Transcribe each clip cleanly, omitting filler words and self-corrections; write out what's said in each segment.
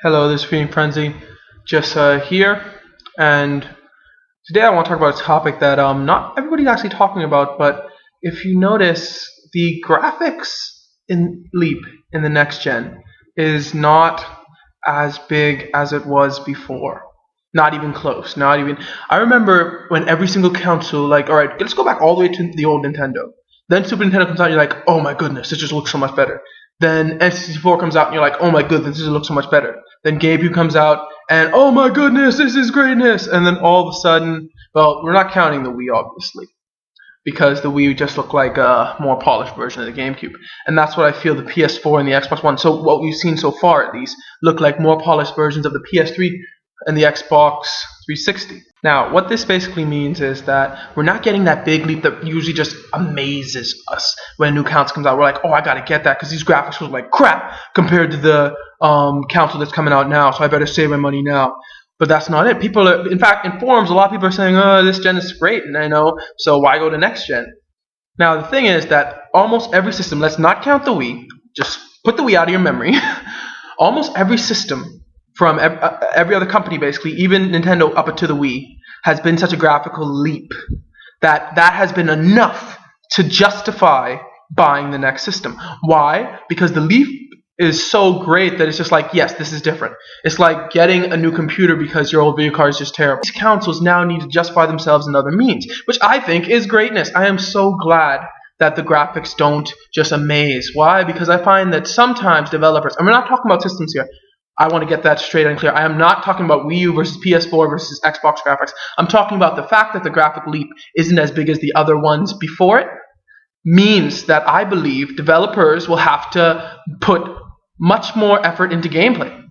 Hello, this is Feeding Frenzy, just here, and today I want to talk about a topic that not everybody's actually talking about, but if you notice, the graphics in Leap in the next gen is not as big as it was before. Not even close, not even. I remember when every single console, like, alright, let's go back all the way to the old Nintendo. Then Super Nintendo comes out and you're like, oh my goodness, this just looks so much better. Then N64 comes out and you're like, oh my goodness, this just looks so much better. Then GameCube comes out and oh my goodness, this is greatness. And then all of a sudden, well, we're not counting the Wii obviously, because the Wii just looked like a more polished version of the GameCube. And that's what I feel the PS4 and the Xbox One, so what we've seen so far at least, look like more polished versions of the PS3 and the Xbox 360. Now, what this basically means is that we're not getting that big leap that usually just amazes us when a new console comes out. We're like, oh, I gotta get that because these graphics look like crap compared to the console that's coming out now, so I better save my money now. But that's not it. People are, in fact, in forums, a lot of people are saying, oh, this gen is great, and I know, so why go to next gen? Now, the thing is that almost every system, let's not count the Wii, just put the Wii out of your memory, almost every system from every other company, basically, even Nintendo up to the Wii, has been such a graphical leap that has been enough to justify buying the next system. Why? Because the leap is so great that it's just like, yes, this is different. It's like getting a new computer because your old video card is just terrible. These consoles now need to justify themselves in other means, which I think is greatness. I am so glad that the graphics don't just amaze. Why? Because I find that sometimes developers, and we're not talking about systems here, I want to get that straight and clear. I am not talking about Wii U versus PS4 versus Xbox graphics. I'm talking about the fact that the graphic leap isn't as big as the other ones before it means that I believe developers will have to put much more effort into gameplay.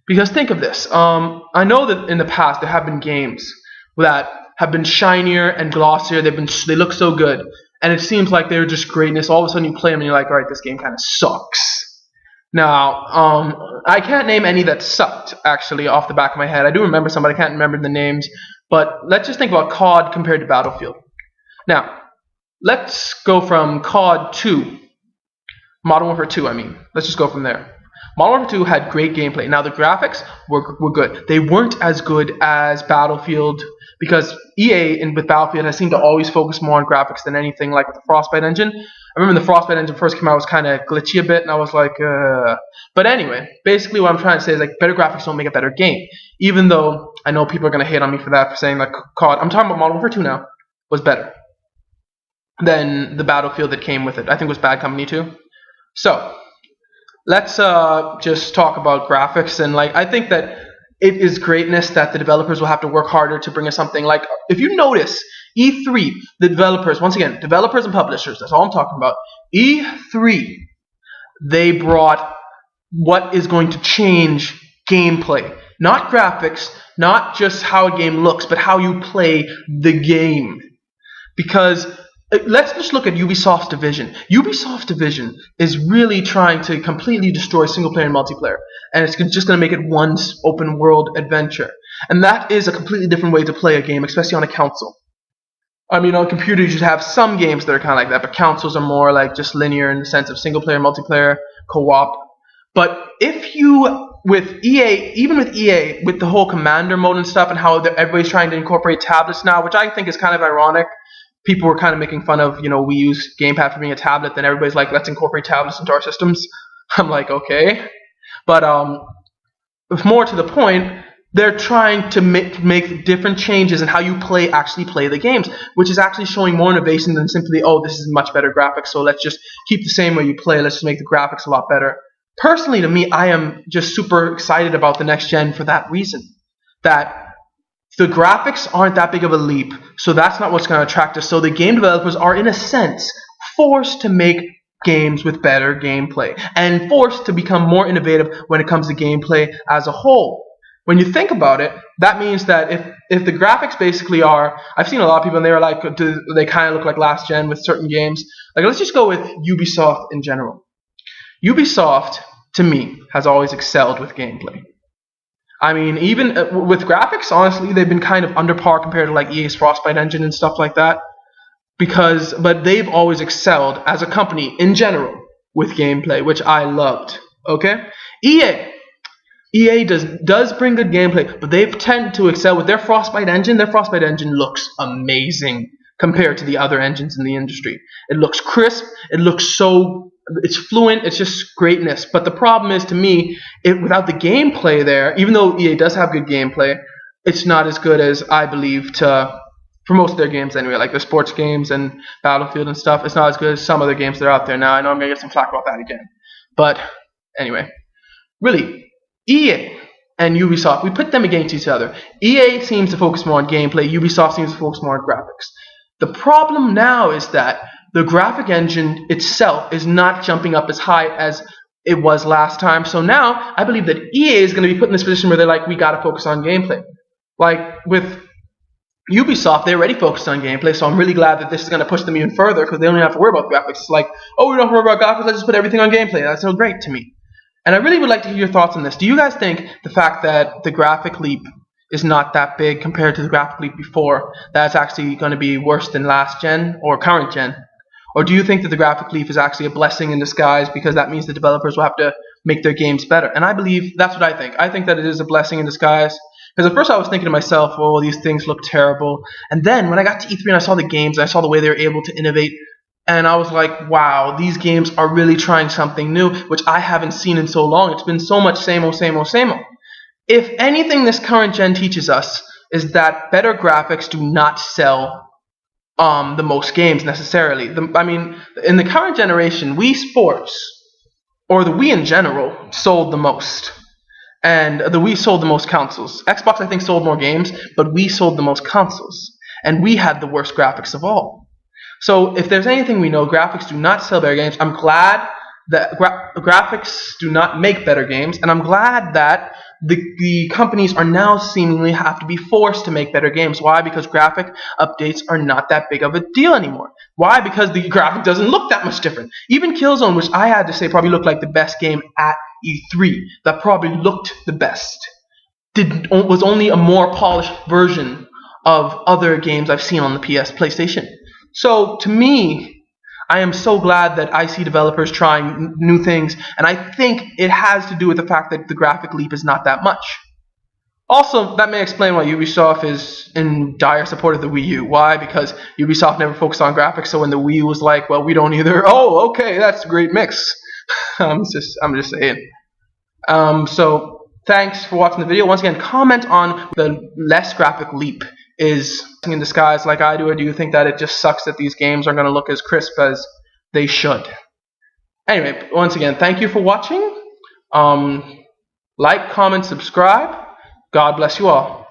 Because think of this. I know that in the past there have been games that have been shinier and glossier. They look so good. And it seems like they're just greatness. All of a sudden you play them and you're like, alright, this game kind of sucks. Now, I can't name any that sucked, actually, off the back of my head. I do remember some, but I can't remember the names. But let's just think about COD compared to Battlefield. Now, let's go from COD 2, Modern Warfare 2, I mean. Let's just go from there. Modern Warfare 2 had great gameplay. Now, the graphics were good. They weren't as good as Battlefield, because EA with Battlefield has seemed to always focus more on graphics than anything, like with the Frostbite engine. I remember when the Frostbite engine first came out, it was kind of glitchy a bit, and I was like, But anyway, basically what I'm trying to say is, like, better graphics don't make a better game. Even though I know people are going to hate on me for that, for saying, like, COD, I'm talking about Modern Warfare 2 now, was better than the Battlefield that came with it. I think it was Bad Company 2. So, let's just talk about graphics, and, like, I think that it is greatness that the developers will have to work harder to bring us something. Like, if you notice, E3, the developers, once again, developers and publishers, that's all I'm talking about. E3, they brought what is going to change gameplay. Not graphics, not just how a game looks, but how you play the game. Because let's just look at Ubisoft's Division. Ubisoft's Division is really trying to completely destroy single-player and multiplayer. And it's just going to make it one open-world adventure. And that is a completely different way to play a game, especially on a console. I mean, on computers you have some games that are kind of like that, but consoles are more like just linear in the sense of single-player, multiplayer, co-op. But if you, with EA, even with EA, with the whole commander mode and stuff, and how everybody's trying to incorporate tablets now, which I think is kind of ironic. People were kind of making fun of, we use gamepad for being a tablet, then everybody's like, let's incorporate tablets into our systems. I'm like, okay. But more to the point, they're trying to make different changes in how you actually play the games, which is actually showing more innovation than simply, oh, this is much better graphics, so let's just keep the same way you play, let's just make the graphics a lot better. Personally, to me, I am just super excited about the next gen for that reason. That the graphics aren't that big of a leap, so that's not what's going to attract us. So the game developers are, in a sense, forced to make games with better gameplay and forced to become more innovative when it comes to gameplay as a whole. When you think about it, that means that if the graphics basically are, I've seen a lot of people and they're like, they kind of look like last gen with certain games. Like, let's just go with Ubisoft in general. Ubisoft, to me, has always excelled with gameplay. I mean, even with graphics, honestly, they've been kind of under par compared to like EA's Frostbite engine and stuff like that. but they've always excelled as a company in general with gameplay, which I loved. Okay, EA. EA does bring good gameplay, but they tend to excel with their Frostbite engine. Their Frostbite engine looks amazing compared to the other engines in the industry. It looks crisp. It looks it's fluent. It's just greatness. But the problem is, to me, without the gameplay there, even though EA does have good gameplay, it's not as good as I believe for most of their games anyway, like their sports games and Battlefield and stuff. It's not as good as some other games that are out there now. I know I'm going to get some flack about that again. But anyway, really, EA and Ubisoft, we put them against each other. EA seems to focus more on gameplay. Ubisoft seems to focus more on graphics. The problem now is that the graphic engine itself is not jumping up as high as it was last time. So now I believe that EA is going to be put in this position where they're like, we got to focus on gameplay. Like with Ubisoft, they already focused on gameplay, so I'm really glad that this is going to push them even further because they don't have to worry about graphics. It's like, oh, we don't have to worry about graphics, let's just put everything on gameplay. That's so great to me. And I really would like to hear your thoughts on this. Do you guys think the fact that the graphic leap is not that big compared to the graphic leap before, that's actually going to be worse than last gen or current gen? Or do you think that the graphic leap is actually a blessing in disguise because that means the developers will have to make their games better? And I believe that's what I think. I think that it is a blessing in disguise. Because at first I was thinking to myself, oh, these things look terrible. And then when I got to E3 and I saw the games, I saw the way they were able to innovate, and I was like, wow, these games are really trying something new, which I haven't seen in so long. It's been so much same old, same old, same old. If anything this current gen teaches us is that better graphics do not sell the most games necessarily. I mean, in the current generation, Wii Sports, or the Wii in general, sold the most. And the Wii sold the most consoles. Xbox, I think, sold more games, but Wii sold the most consoles. And Wii had the worst graphics of all. So if there's anything we know, graphics do not sell better games. I'm glad that graphics do not make better games, and I'm glad that the companies are now seemingly have to be forced to make better games. Why? Because graphic updates are not that big of a deal anymore. Why? Because the graphic doesn't look that much different. Even Killzone, which I had to say probably looked like the best game at E3, that probably looked the best, was only a more polished version of other games I've seen on the PlayStation. So to me, I am so glad that I see developers trying new things, and I think it has to do with the fact that the graphic leap is not that much. Also, that may explain why Ubisoft is in dire support of the Wii U. Why? Because Ubisoft never focused on graphics, so when the Wii was like, well, we don't either, oh, okay, that's a great mix. I'm just saying. So thanks for watching the video. Once again, comment on the less graphic leap is in disguise like I do, or do you think that it just sucks that these games are going to look as crisp as they should? Anyway, once again, thank you for watching. Like, comment, subscribe. God bless you all.